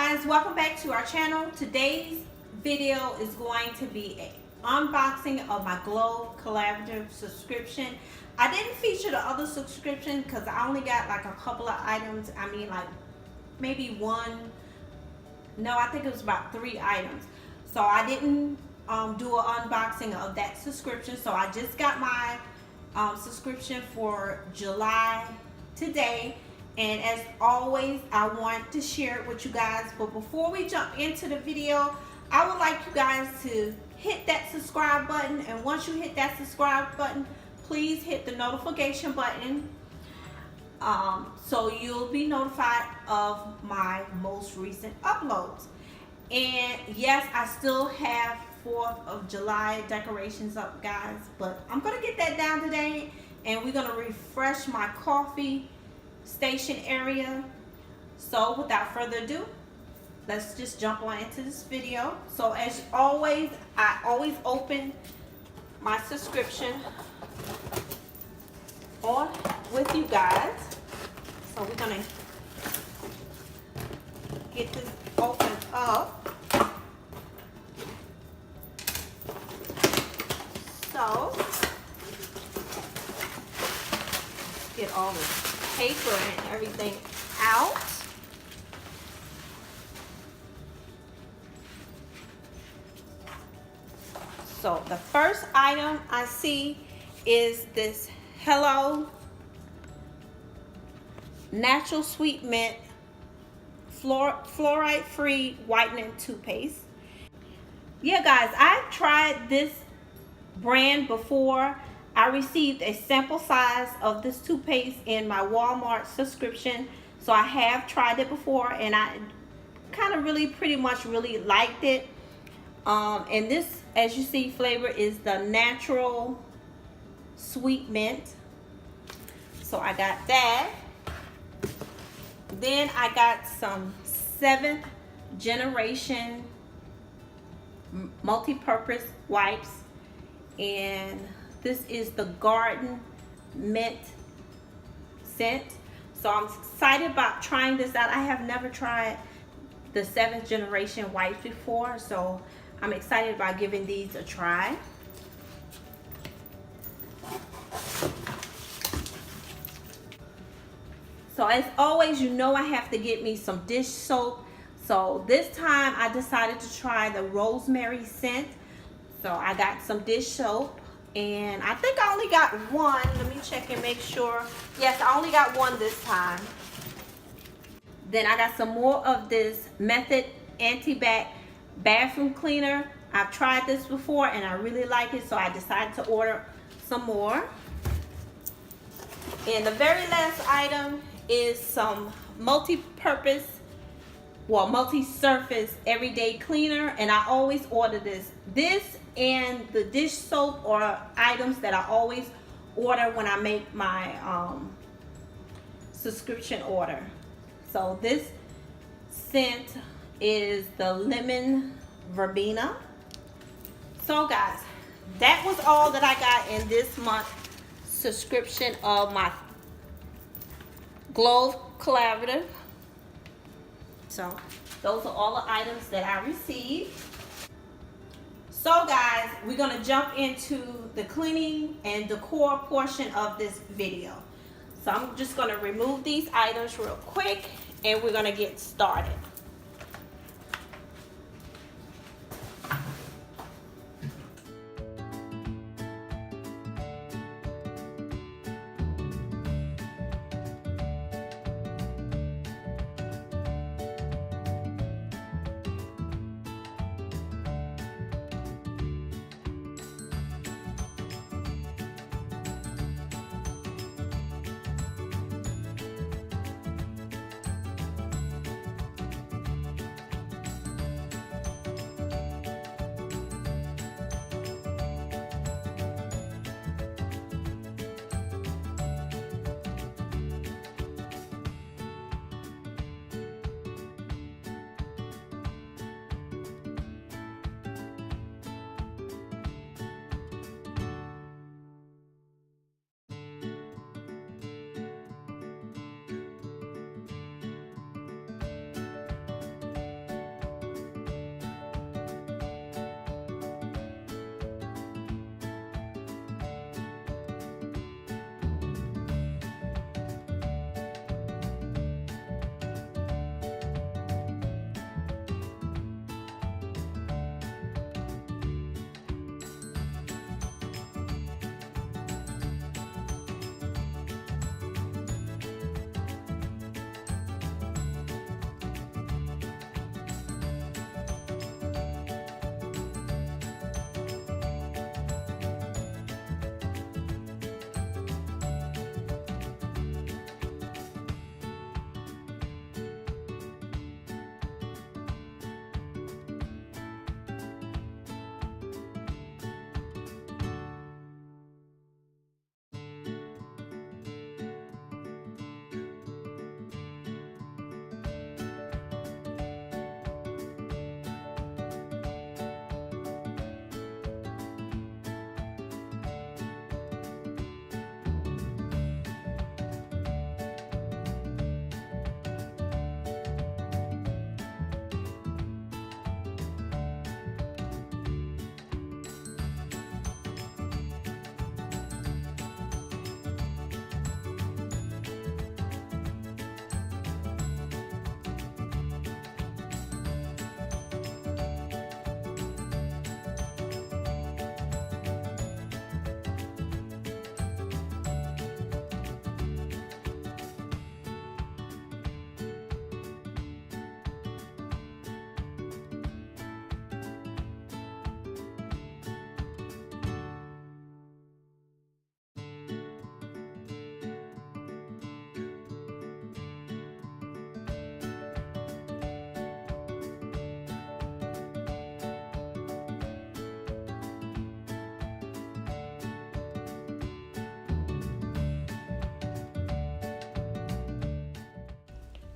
guys, welcome back to our channel. Today's video is going to be an unboxing of my Glow collaborative subscription. I didn't feature the other subscription because I only got like a couple of items. I mean, like maybe one. No, I think it was about 3 items. So I didn't do an unboxing of that subscription. So I just got my subscription for July today. And as always, I want to share it with you guys. But before we jump into the video, I would like you guys to hit that subscribe button. And once you hit that subscribe button, please hit the notification button so you'll be notified of my most recent uploads. And yes, I still have 4th of July decorations up, guys. But I'm going to get that down today. And we're going to refresh my coffee station area. So without further ado, let's just jump on into this video. So as always, I always open my subscription on with you guys. So we're gonna get this opened up. So get all this paper and everything out. So the first item I see is this Hello Natural Sweet Mint Fluoride Free Whitening Toothpaste. Yeah, guys, I've tried this brand before. I received a sample size of this toothpaste in my Walmart subscription. So I have tried it before and I kind of pretty much liked it. And this, as you see, flavor is the natural sweet mint. So I got that. Then I got some 7th generation multi-purpose wipes. And this is the Garden Mint scent. So I'm excited about trying this out. I have never tried the 7th generation wipes before. So I'm excited about giving these a try. So as always, you know I have to get me some dish soap. So this time I decided to try the rosemary scent. So I got some dish soap. And I think I only got one. Let me check and make sure. Yes, I only got one this time. Then I got some more of this Method Anti-Bac bathroom cleaner. I've tried this before and I really like it, so I decided to order some more. And the very last item is some multi-purpose, well, multi-surface everyday cleaner, and I always order this. This and the dish soap are items that I always order when I make my subscription order. So this scent is the lemon verbena. So guys, that was all that I got in this month's subscription of my Glow collaborative. So those are all the items that I received. So guys, we're gonna jump into the cleaning and decor portion of this video. So I'm just gonna remove these items real quick and we're gonna get started.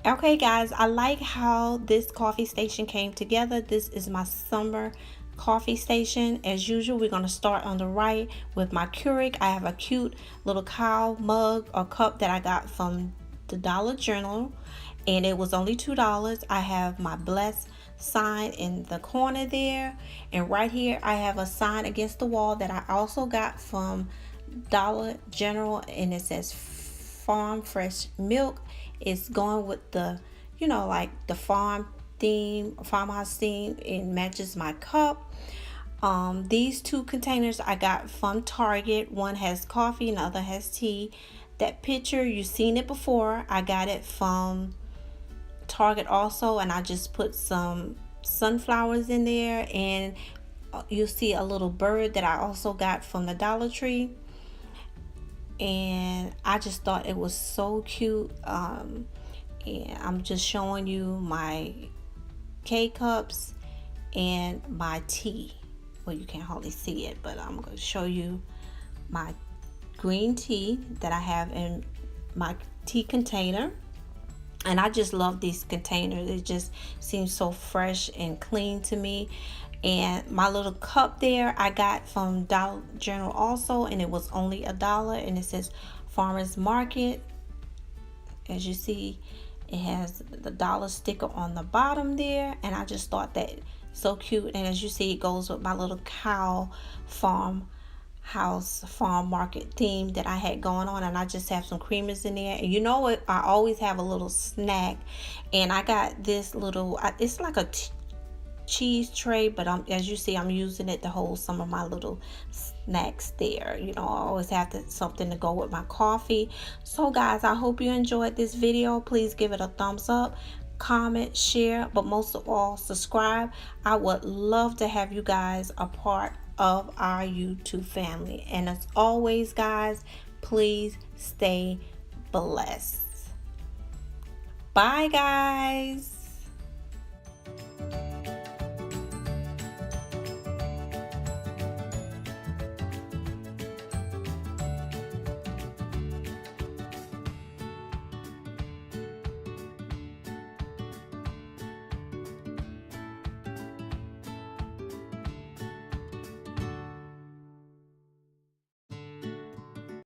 Okay guys, I like how this coffee station came together. This is my summer coffee station. As usual, we're going to start on the right with my Keurig. I have a cute little cow mug or cup that I got from the Dollar General, and it was only $2. I have my blessed sign in the corner there, and right here I have a sign against the wall that I also got from Dollar General, and it says farm fresh milk. It's going with the, you know, like the farmhouse theme. It matches my cup. These two containers I got from Target. One has coffee and the other has tea. That picture, you've seen it before. I got it from Target also, and I just put some sunflowers in there, and you'll see a little bird that I also got from the Dollar Tree, and I just thought it was so cute. And I'm just showing you my K-cups and my tea. Well, you can't hardly see it, but I'm going to show you my green tea that I have in my tea container. And I just love these containers. It just seems so fresh and clean to me. And my little cup there I got from Dollar General also, and it was only $1, and it says Farmers Market. As you see, it has the dollar sticker on the bottom there, and I just thought that so cute. And as you see, it goes with my little cow farm market theme that I had going on, and I just have some creamers in there. And you know what, I always have a little snack, and I got this little, it's like a cheese tray, but as you see, I'm using it to hold some of my little snacks there. You know, I always have something to go with my coffee. So guys, I hope you enjoyed this video. Please give it a thumbs up, comment, share, but most of all, subscribe. I would love to have you guys a part of our YouTube family. And as always guys, please stay blessed. Bye guys.